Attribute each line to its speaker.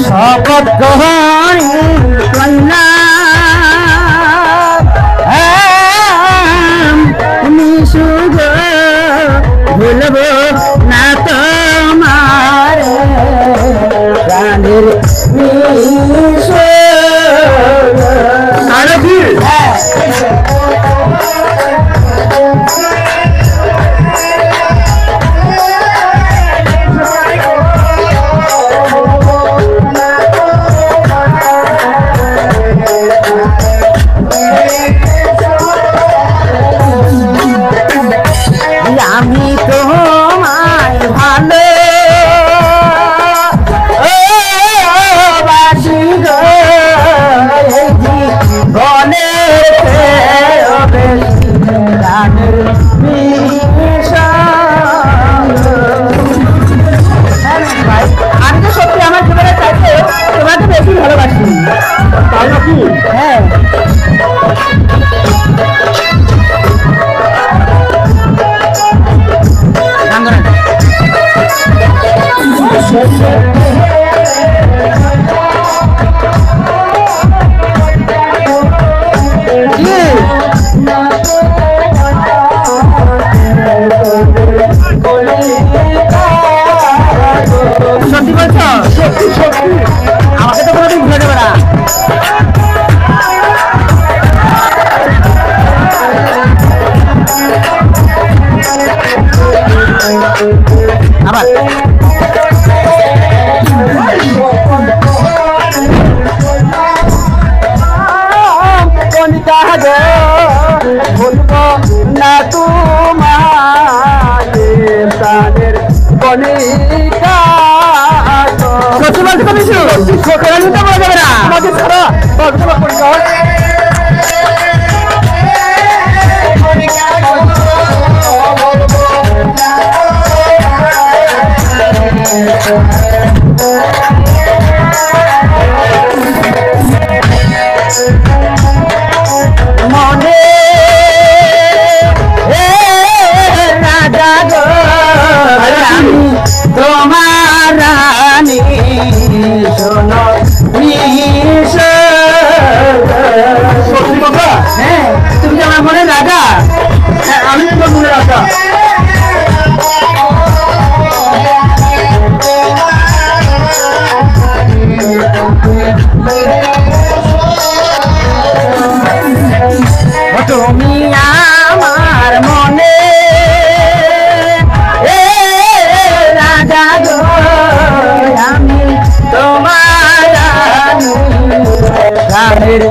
Speaker 1: শপথ গ্রহণ কন্যা তুমি শুধু ভুলব না তোমার প্রাণের আমি তোমায় ভালো বাসি গো বনের ভাই আমি তো সত্যি আমার জীবনের চাইতে তোমাকে বেশি ভালোবাসি তাই নাকি হ্যাঁ সত্যি বলছো সত্যি সত্যি আমাকে তো কোনোদিন ভুলে দেবে না আবার বলবো না তোমার প্রাণের কণিকা সত্যি বলতে পারিস চোখের আলুটা বলা যাবে না আমাকে ছাড়া মনে রাজা গো আমি তোমার রানী শোনো হ্যাঁ তুমি যে আমার মনে রাজা আমি তোমার মনে রাজা তুমি আমার মনে রাজা গো আমি তোমার রানীর